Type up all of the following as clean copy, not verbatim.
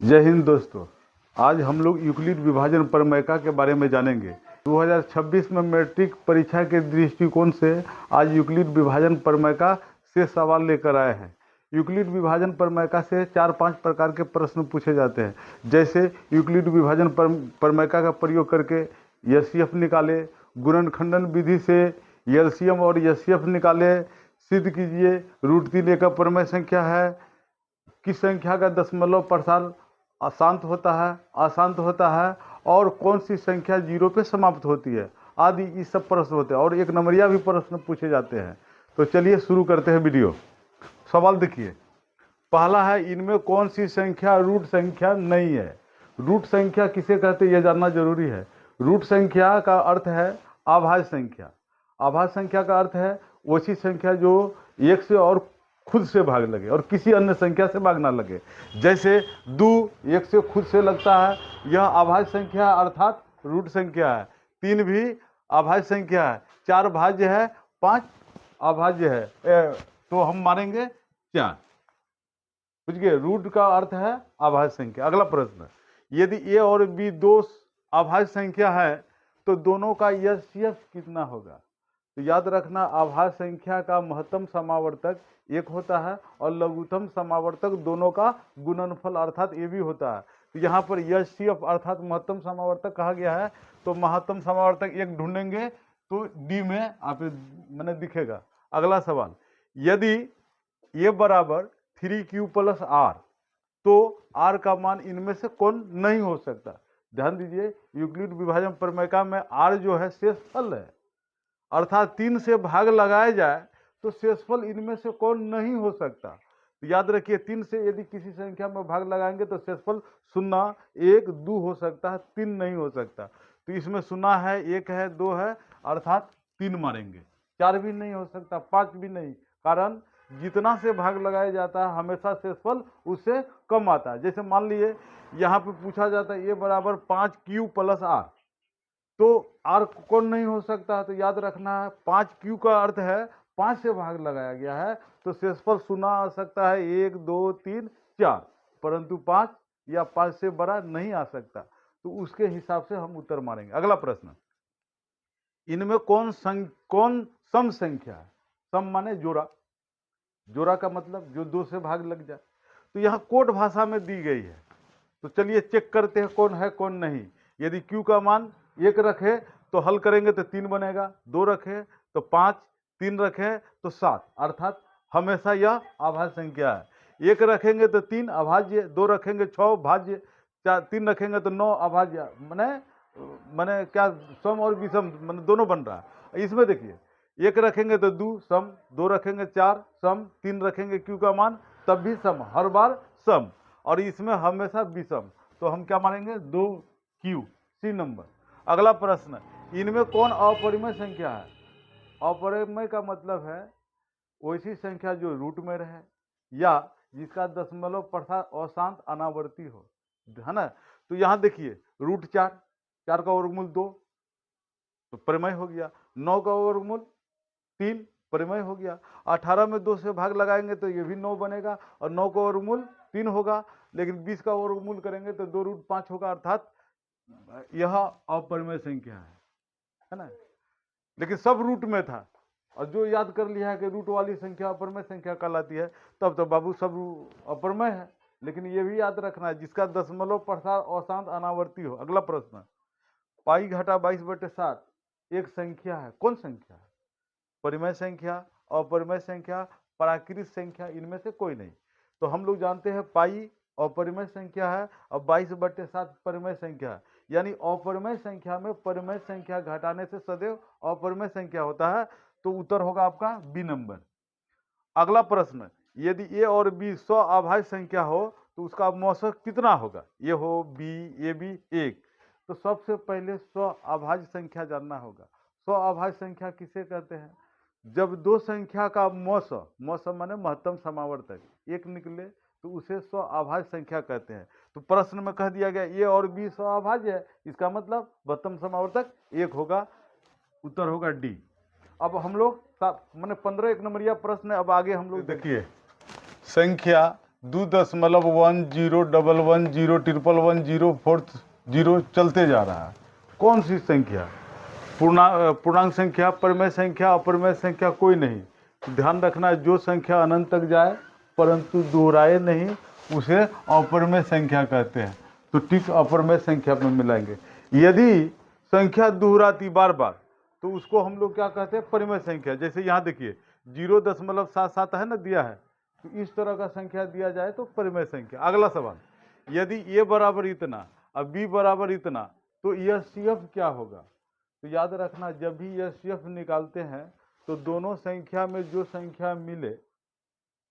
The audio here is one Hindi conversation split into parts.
जय हिंद दोस्तों। आज हम लोग यूक्लिड विभाजन प्रमेय के बारे में जानेंगे। 2026 में मैट्रिक परीक्षा के दृष्टिकोण से आज यूक्लिड विभाजन प्रमेय से सवाल लेकर आए हैं। यूक्लिड विभाजन प्रमेय से 4-5 प्रकार के प्रश्न पूछे जाते हैं। जैसे यूक्लिड विभाजन प्रमेय का प्रयोग करके एचसीएफ निकाले, गुणनखंडन विधि से एलसीएम और एचसीएफ निकाले, सिद्ध कीजिए √3 एक प्रमेय संख्या है, किस संख्या का दशमलव प्रसार अशांत होता है, अशांत होता है, और कौन सी संख्या 0 पे समाप्त होती है, आदि ये सब प्रश्न होते हैं। और एक नंबरिया भी प्रश्न पूछे जाते हैं। तो चलिए शुरू करते हैं वीडियो। सवाल देखिए, पहला है, इनमें कौन सी संख्या रूट संख्या नहीं है। रूट संख्या किसे कहते हैं यह जानना जरूरी है। रूट संख्या का अर्थ है अभाज्य संख्या। अभाज्य संख्या का अर्थ है वैसी संख्या जो एक से और खुद से भाग लगे और किसी अन्य संख्या से भाग ना लगे। जैसे 2 1 से खुद से लगता है, यह अभाज्य संख्या अर्थात रूट संख्या है। 3 भी अभाज्य संख्या है। 4 भाज्य है, 5 अभाज्य है, तो हम मानेंगे 4। बुझ गए, रूट का अर्थ है अभाज्य संख्या। अगला प्रश्न, यदि ए और बी दो अभाज्य संख्या है तो दोनों का एचसीएफ कितना होगा। तो याद रखना, अभाज्य संख्या का महत्तम समावर्तक 1 होता है और लघुत्तम समावर्तक दोनों का गुणनफल अर्थात ए भी होता है। तो यहाँ पर एचसीएफ अर्थात महत्तम समावर्तक कहा गया है, तो महत्तम समावर्तक 1 ढूंढेंगे तो डी में आप मैंने दिखेगा। अगला सवाल, यदि ए बराबर 3q + r तो r का मान इनमें से कौन नहीं हो सकता। ध्यान दीजिए, यूक्लिड विभाजन प्रमेय में r जो है शेषफल है, अर्थात 3 से भाग लगाया जाए तो शेषफल इनमें से कौन नहीं हो सकता। तो याद रखिए, 3 से यदि किसी संख्या में भाग लगाएंगे तो शेषफल 0, 1, 2 हो सकता है, 3 नहीं हो सकता। तो इसमें 0 है, 1 है, 2 है, अर्थात 3 मारेंगे। 4 भी नहीं हो सकता, 5 भी नहीं, कारण जितना से भाग लगाया जाता है हमेशा शेषफल उससे कम आता है। जैसे मान लीजिए यहाँ पे पूछा जाता है ए बराबर 5q + r, तो r कौन नहीं हो सकता। तो याद रखना है, 5q का अर्थ है 5 से भाग लगाया गया है, तो शेषफल 0 आ सकता है, 1, 2, 3, 4, परंतु 5 या 5 से बड़ा नहीं आ सकता। तो उसके हिसाब से हम उत्तर मारेंगे। अगला प्रश्न, इनमें कौन सम संख्या है। सम माने जोड़ा, जोड़ा का मतलब जो 2 से भाग लग जाए। तो यहाँ कोड भाषा में दी गई है, तो चलिए चेक करते हैं कौन है कौन नहीं। यदि q का मान 1 रखे तो हल करेंगे तो 3 बनेगा, 2 रखे तो 5, 3 रखे तो 7, अर्थात हमेशा यह अभाज्य संख्या है। 1 रखेंगे तो 3 अभाज्य, 2 रखेंगे 6 भाज्य, 3 रखेंगे तो 9 अभाज्य। मैंने क्या सम और विषम मैंने दोनों बन रहा है। इसमें देखिए, 1 रखेंगे तो 2 सम, 2 रखेंगे 4 सम, 3 रखेंगे q का मान तब भी सम, हर बार सम, और इसमें हमेशा विषम। तो हम क्या मानेंगे, 2q, सी नंबर। अगला प्रश्न, इनमें कौन अपरिमेय संख्या है। अपरिमेय का मतलब है वैसी संख्या जो रूट में रहे या जिसका दशमलव प्रसार अशांत अनावर्ती हो, है ना। तो यहाँ देखिए, √4, 4 का वर्गमूल 2 तो परिमेय हो गया, 9 का वर्गमूल 3 परिमेय हो गया, 18 में 2 से भाग लगाएंगे तो ये भी 9 बनेगा और 9 का वर्गमूल 3 होगा, लेकिन 20 का वर्गमूल करेंगे तो 2√5 होगा, अर्थात यह अपरिमेय संख्या है ना। लेकिन सब रूट में था, और जो याद कर लिया है कि रूट वाली संख्या अपरिमेय संख्या कहलाती है, तब तो बाबू सब अपरिमेय है। लेकिन ये भी याद रखना है जिसका दशमलव प्रसार अशांत अनावर्ती हो। अगला प्रश्न, पाई घटा 22/7 एक संख्या है, कौन संख्या है। परिमेय संख्या, अपरिमेय संख्या, प्राकृत संख्या, इनमें से कोई नहीं। तो हम लोग जानते हैं पाई अपरिमेय संख्या है और 22/7 परिमेय संख्या है, यानी अपरिमेय संख्या में परिमेय संख्या घटाने से सदैव अपरिमेय संख्या होता है। तो उत्तर होगा आपका बी नंबर। अगला प्रश्न, यदि ए और बी स्व अभाज्य संख्या हो तो उसका मौसक कितना होगा। ये हो बी, ए बी 1। तो सबसे पहले स्व अभाज्य संख्या जानना होगा। स्व अभाज्य संख्या किसे कहते हैं, जब दो संख्या का मौसम माने महत्तम समावर्तक 1 निकले तो उसे स्व अभाज्य संख्या कहते हैं। तो प्रश्न में कह दिया गया ए और बी स्व अभाज्य है, इसका मतलब महत्तम समावर्तक 1 होगा, उत्तर होगा डी। अब हम लोग मैंने 15 एक नंबरिया प्रश्न है। अब आगे हम लोग देखिए, संख्या 2.101101110 चलते जा रहा है। कौन सी संख्या? पूर्णांक संख्या, परिमेय संख्या, अपरिमेय संख्या, कोई नहीं। ध्यान रखना, जो संख्या अनंत तक जाए परंतु दोहराए नहीं उसे अपरिमेय संख्या कहते हैं। तो टिक अपरिमेय संख्या में मिलाएंगे। यदि संख्या दोहराती बार बार तो उसको हम लोग क्या कहते हैं? परिमेय संख्या। जैसे यहाँ देखिए 0.77 है ना दिया है, तो इस तरह का संख्या दिया जाए तो परिमेय संख्या। अगला सवाल, यदि a बराबर इतना और b बराबर इतना तो HCF क्या होगा? तो याद रखना, जब भी HCF निकालते हैं तो दोनों संख्या में जो संख्या मिले,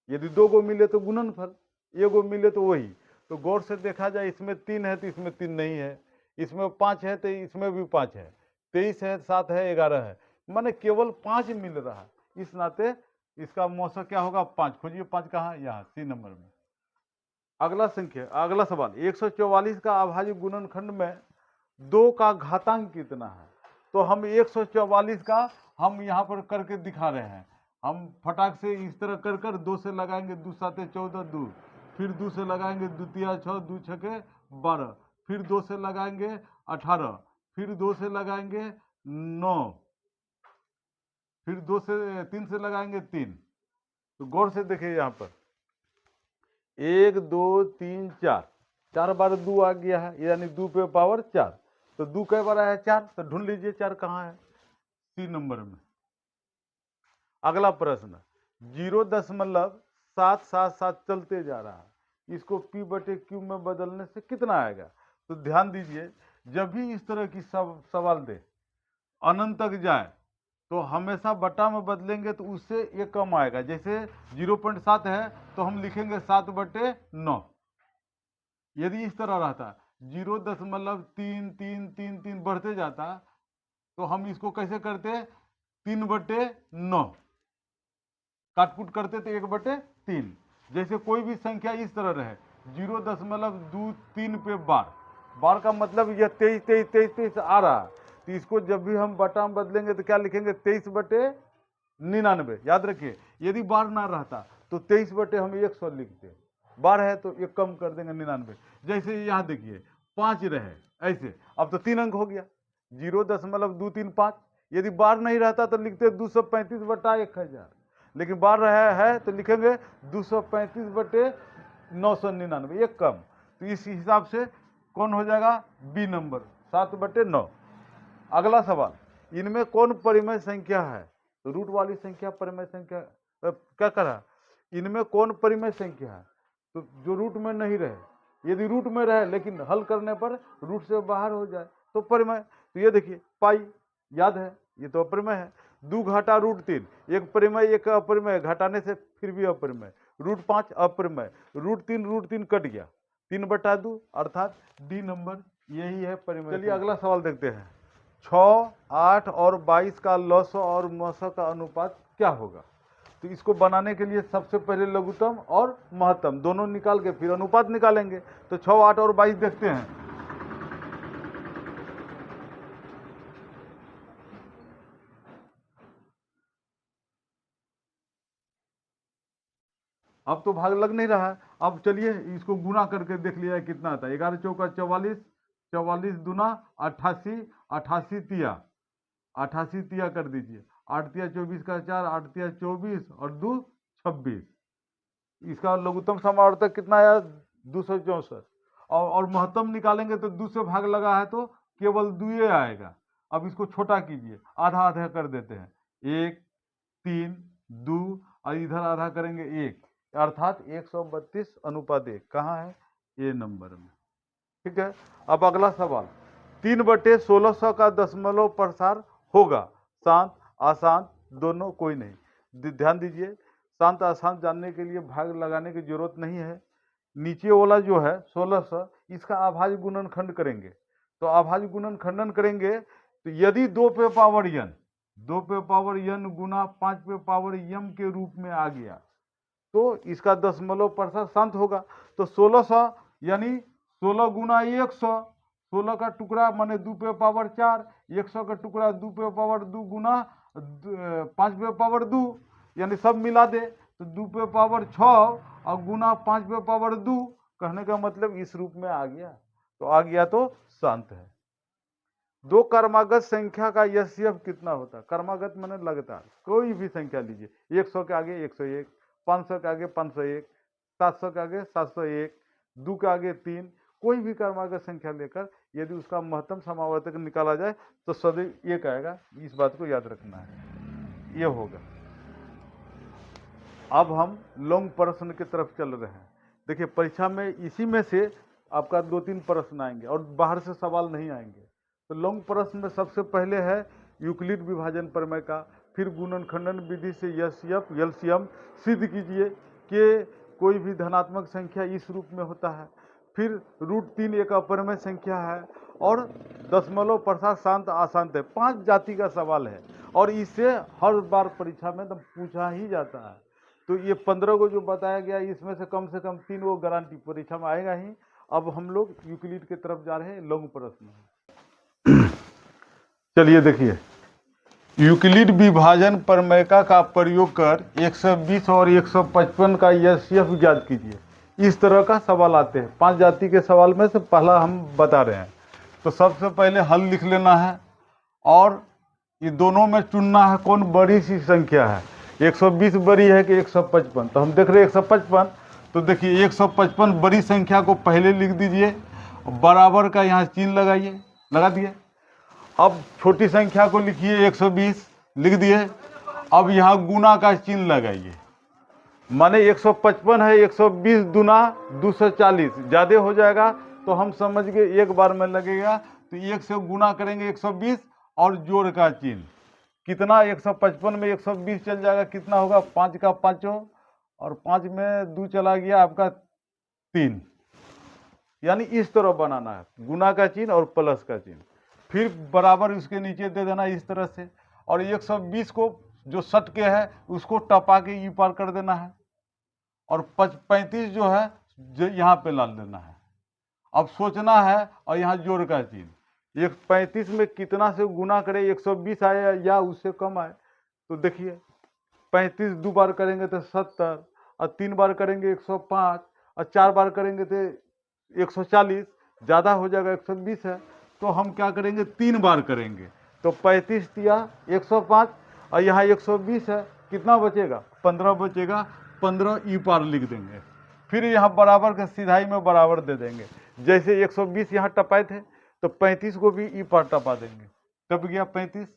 यदि 2 को मिले तो गुणनफल, 1 को मिले तो वही। तो गौर से देखा जाए, इसमें 3 है तो इसमें 3 नहीं है, इसमें 5 है तो इसमें भी 5 है, 23 है, 7 है, 11 है, माने केवल 5 मिल रहा है। इस नाते इसका मौसा क्या होगा? 5। खोजिए 5 कहाँ? यहाँ C नंबर में। अगला सवाल, 144 का अभाज्य गुणनखंड में 2 का घातांक कितना है? तो हम 144 का हम यहाँ पर करके दिखा रहे हैं। हम फटाक से इस तरह कर कर 2 से लगाएंगे, 2 7 14 2, फिर 2 से लगाएंगे 2 3 6, 2 6 12, फिर 2 से लगाएंगे 18, फिर 2 से लगाएंगे 9, फिर 3 से लगाएंगे 3। तो गौर से देखिए यहाँ पर 1 2 3 4, 4 बार 2 आ गया है, यानी 2 पे पावर 4। तो 2 कई बार आया है? 4। तो ढूंढ लीजिए 4 कहाँ है? C नंबर में। अगला प्रश्न, 0.777 चलते जा रहा है, इसको P/Q में बदलने से कितना आएगा? तो ध्यान दीजिए, जब भी इस तरह की सवाल दे, अनंत तक जाए, तो हमेशा बटा में बदलेंगे तो उससे ये कम आएगा। जैसे 0.7 है तो हम लिखेंगे 7/9। यदि इस तरह रहता 0.33333 बढ़ते जाता तो हम इसको कैसे करते? 3/9 काटकूट करते तो 1/3। जैसे कोई भी संख्या इस तरह रहे 0.23 पे बार का मतलब यह 23 आ रहा है, तो इसको जब भी हम बटा में बदलेंगे तो क्या लिखेंगे? 23/99। याद रखिए, यदि बार ना रहता तो 23 हम 100 लिखते, बार है तो एक कम कर देंगे 99। जैसे यहाँ देखिए 5 रहे ऐसे, अब तो 3 अंक हो गया 0.235। यदि बार नहीं रहता तो लिखते 235/1000, लेकिन बार रहा है तो लिखेंगे 235/999, एक कम। तो इस हिसाब से कौन हो जाएगा? B number, 7/9। अगला सवाल, इनमें कौन परिमेय संख्या है? तो रूट वाली संख्या परिमेय संख्या क्या करा? इनमें कौन परिमेय संख्या है? तो जो रूट में नहीं रहे, यदि रूट में रहे लेकिन हल करने पर रूट से बाहर हो जाए तो परिमेय। तो ये देखिए पाई, याद है, ये तो अपरिमेय है। 2 घटा रूट 3, एक परिमेय एक अपरिमेय, घटाने से फिर भी अपरिमेय। रूट 5 अपरिमेय, रूट 3 कट गया, 3/2 अर्थात D नंबर यही है परिमेय। चलिए अगला सवाल देखते हैं। 6, 8 और 22 का लॉसो और मौसो का अनुपात क्या होगा? तो इसको बनाने के लिए सबसे पहले लघुत्तम और महत्तम दोनों निकाल के फिर अनुपात निकालेंगे। तो 6, 8 और 22 देखते हैं। अब तो भाग लग नहीं रहा है। अब चलिए इसको गुना करके देख लिया कितना आता है। 11 चौका 44, 44 दूना 88, 88 तिया, 88 तिया कर दीजिए। 8 तिया 24 का 4, 8 तिया 24 और 2 26। इसका लघुत्तम समावर्तक कितना आया? 264। और महत्तम निकालेंगे तो 2 से भाग लगा है तो केवल 2 आएगा। अब इसको छोटा कीजिए, आधा आधा कर देते हैं। 1 3 2 और इधर आधा करेंगे 1, अर्थात 132/1 कहाँ है? A नंबर में। ठीक है। अब अगला सवाल, 3/1600 का दशमलव प्रसार होगा? शांत अशांत दोनों, कोई नहीं। ध्यान दीजिए, शांत अशांत जानने के लिए भाग लगाने की जरूरत नहीं है। नीचे वाला जो है 1600, इसका अभाज्य गुणनखंड करेंगे। तो अभाज्य गुणनखंडन करेंगे तो यदि 2 पे पावर n, 2 पे पावर n गुना 5 पे पावर m के रूप में आ गया तो इसका दशमलव प्रसार शांत होगा। तो 1600 यानी 16 गुना 100, 16 का टुकड़ा माने 2 पे पावर 4, 100 का टुकड़ा 2 पे पावर 2 गुना 5 पे पावर 2, यानी सब मिला दे तो 2 पे पावर 6 और गुना 5 पे पावर 2, कहने का मतलब इस रूप में आ गया, तो आ गया तो शांत है। दो कर्मागत संख्या का यस्यफ कितना होता है? कर्मागत मैंने लगातार कोई भी संख्या लीजिए, 100 के आगे 101, 500 के आगे 501, 700 के आगे 701, 2 के आगे 3, कोई भी कर्मागत संख्या लेकर यदि उसका महत्तम समावर्तक निकाला जाए तो सदैव 1 आएगा। इस बात को याद रखना है, ये होगा। अब हम लॉन्ग प्रश्न की तरफ चल रहे हैं। देखिए परीक्षा में इसी में से आपका 2-3 प्रश्न आएंगे और बाहर से सवाल नहीं आएंगे। तो लॉन्ग प्रश्न में सबसे पहले है यूक्लिड विभाजन प्रमेय का, फिर गुणनखंडन विधि से यस्यफ एलसीएम सिद्ध कीजिए कि कोई भी धनात्मक संख्या इस रूप में होता है, फिर √3 एक अपरमेय संख्या है और दशमलव प्रसाद शांत अशांत है। 5 जाति का सवाल है और इससे हर बार परीक्षा में पूछा ही जाता है। तो ये 15 को जो बताया गया इसमें से कम 3 वो गारंटी परीक्षा में आएगा ही। अब हम लोग यूक्लिड की तरफ जा रहे हैं, लॉन्ग प्रश्न। चलिए देखिए, यूक्लिड विभाजन प्रमेय का प्रयोग कर 120 और 155 का यस्यफ ज्ञात कीजिए। इस तरह का सवाल आते हैं। 5 जाति के सवाल में से पहला हम बता रहे हैं। तो सबसे पहले हल लिख लेना है और ये दोनों में चुनना है कौन बड़ी सी संख्या है, 120 बड़ी है कि 155। तो हम देख रहे हैं 155, तो देखिए 155 बड़ी संख्या को पहले लिख दीजिए, बराबर का यहाँ चिन्ह लगाइए, लगा दिए। अब छोटी संख्या को लिखिए 120, लिख दिए। अब यहाँ गुना का चिन्ह लगाइए, माने 155 है, 120 दूना 240, ज़्यादा हो जाएगा तो हम समझ गए एक बार में लगेगा। तो 1 से गुना करेंगे 120 और जोड़ का चिन्ह, कितना 155 में 120 चल जाएगा, कितना होगा 5 का 5 और 5 में 2 चला गया आपका 3। यानी इस तरह बनाना है, गुना का चिन्ह और प्लस का चिन्ह, फिर बराबर उसके नीचे दे देना इस तरह से। और 120 को जो सट के है उसको टपा के ई पार कर देना है और 35 जो है यहाँ पे ला देना है। अब सोचना है और यहाँ जोड़ का चिन्ह, 35 में कितना से गुना करें 120 आए या उससे कम आए। तो देखिए 35 2 बार करेंगे तो 70 और 3 बार करेंगे 105 और 4 बार करेंगे तो 140, ज़्यादा हो जाएगा 120 है। तो हम क्या करेंगे 3 बार करेंगे, तो 35 दिया 105 और यहाँ 120 है, कितना बचेगा 15 बचेगा, 15 ई पार लिख देंगे। फिर यहाँ बराबर के सिधाई में बराबर दे देंगे, जैसे 120 यहाँ टपाए थे तो 35 को भी ई पार टपा देंगे, टप गया 35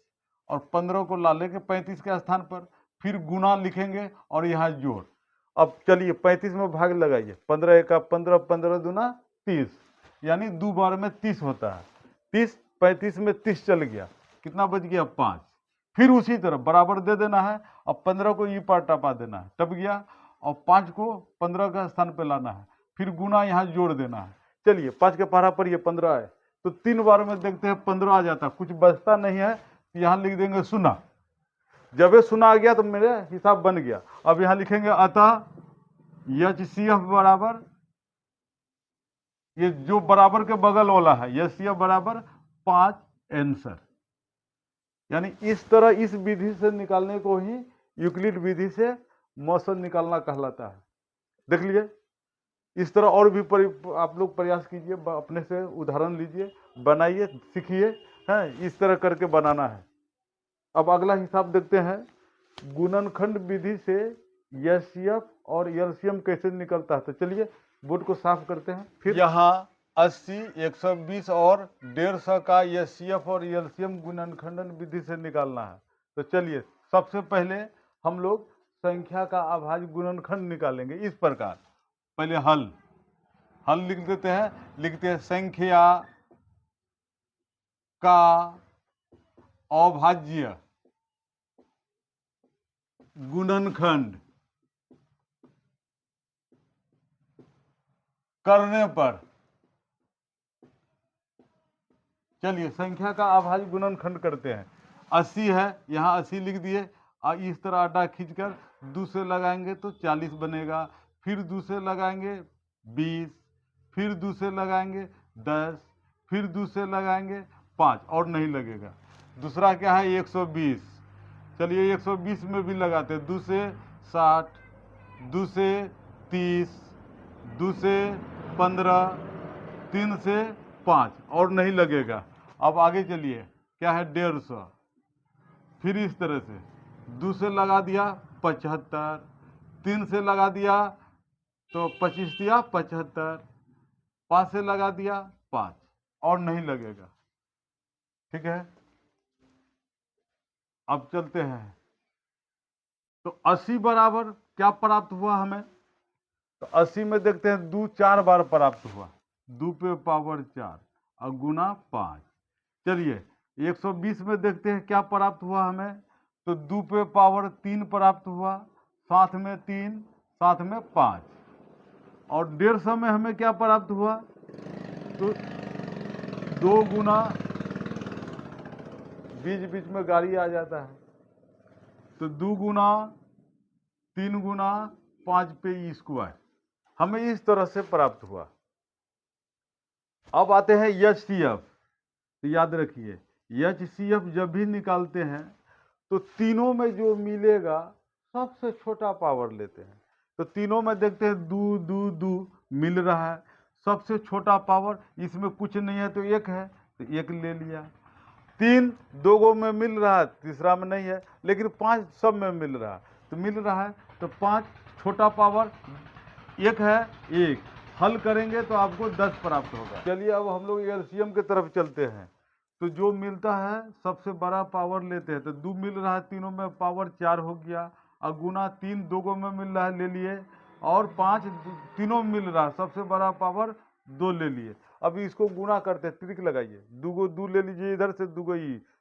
और 15 को ला लेंगे 35 के स्थान पर, फिर गुना लिखेंगे और यहाँ जोड़। अब चलिए 35 में भाग लगाइए, 15 एका 15, 15 दूना 30, यानी 2 बार में 30 होता है। 30 35 में 30 चल गया, कितना बच गया 5। फिर उसी तरह बराबर दे देना है और 15 को ई पार टपा देना है, टप गया, और 5 को 15 का स्थान पे लाना है, फिर गुना यहाँ जोड़ देना है। चलिए 5 के पहाड़ा पर ये 15 है, तो 3 बार में देखते हैं 15 आ जाता, कुछ बचता नहीं है, यहाँ लिख देंगे 0। जब ये 0 आ गया तो मेरे हिसाब बन गया। अब यहाँ लिखेंगे अतः यचसीएफ बराबर, ये जो बराबर के बगल वाला है यचसीएफ बराबर 5 आंसर। यानी इस तरह इस विधि से निकालने को ही यूक्लिड विधि से मौसम निकालना कहलाता है। देख लिए, इस तरह और भी आप लोग प्रयास कीजिए, अपने से उदाहरण लीजिए, बनाइए, सीखिए, हैं, इस तरह करके बनाना है। अब अगला हिसाब देखते हैं, गुणनखंड विधि से यचसीएफ और एलसीएम कैसे निकलता है। तो चलिए बोर्ड को साफ करते हैं। फिर यहाँ 80, 120 और 150 का यचसीएफ और एलसीएम गुणनखंडन विधि से निकालना है। तो चलिए सबसे पहले हम लोग संख्या का अभाज्य गुणनखंड निकालेंगे इस प्रकार। पहले हल लिख देते हैं, लिखते हैं संख्या का अभाज्य गुणनखंड करने पर, चलिए संख्या का अभाज्य गुणनखंड करते हैं। 80 है, यहाँ 80 लिख दिए, और इस तरह आटा खींचकर 2 से लगाएंगे तो 40 बनेगा, फिर 2 से लगाएंगे 20, फिर 2 से लगाएंगे 10, फिर 2 से लगाएंगे 5 और नहीं लगेगा। दूसरा क्या है 120, चलिए 120 में भी लगाते हैं, 2 से 60, 2 से 30, 2 से 15, 3 से 5 और नहीं लगेगा। अब आगे चलिए, क्या है 150, फिर इस तरह से 2 से लगा दिया 75, 3 से लगा दिया तो 25 दिया 75, 5 से लगा दिया 5 और नहीं लगेगा। ठीक है, अब चलते हैं। तो 80 बराबर क्या प्राप्त हुआ हमें? तो 80 में देखते हैं 2 4 बार प्राप्त हुआ, 2 पे पावर 4 और गुना 5। चलिए 120 में देखते हैं क्या प्राप्त हुआ हमें। तो 2 पे पावर 3 प्राप्त हुआ, साथ में 3, साथ में 5। और 150 में हमें क्या प्राप्त हुआ? तो 2 गुना, बीच बीच में गाड़ी आ जाता है, तो 2 गुना 3 गुना 5 पे स्क्वायर हमें इस तरह से प्राप्त हुआ। अब आते हैं एचसीएफ। तो याद रखिए, एचसीएफ जब भी निकालते हैं तो तीनों में जो मिलेगा सबसे छोटा पावर लेते हैं। तो तीनों में देखते हैं 2 2 2 मिल रहा है, सबसे छोटा पावर इसमें कुछ नहीं है तो 1 है, तो 1 ले लिया। 3 2 गो में मिल रहा है, तीसरा में नहीं है, लेकिन 5 सब में मिल रहा है, तो मिल रहा है तो 5 छोटा पावर 1 है, 1 हल करेंगे तो आपको 10 प्राप्त होगा। चलिए अब हम लोग एलसीएम की तरफ चलते हैं। तो जो मिलता है सबसे बड़ा पावर लेते हैं। तो 2 मिल रहा है, तीनों में पावर 4 हो गया, और गुना 3 2 गो में मिल रहा है ले लिए, और 5 तीनों मिल रहा है, सबसे बड़ा पावर 2 ले लिए। अब इसको गुना करते हैं, ट्रिक लगाइए, 2 गो 2 ले लीजिए इधर से, 2 गो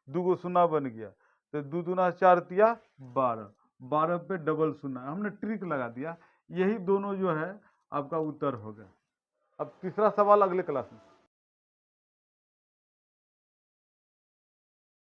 2 गो शून्य बन गया, तो 2 दूना 4 तिया 12, 12 पे डबल शून्य, हमने ट्रिक लगा दिया। यही दोनों जो है आपका उत्तर होगा। अब तीसरा सवाल अगले क्लास में।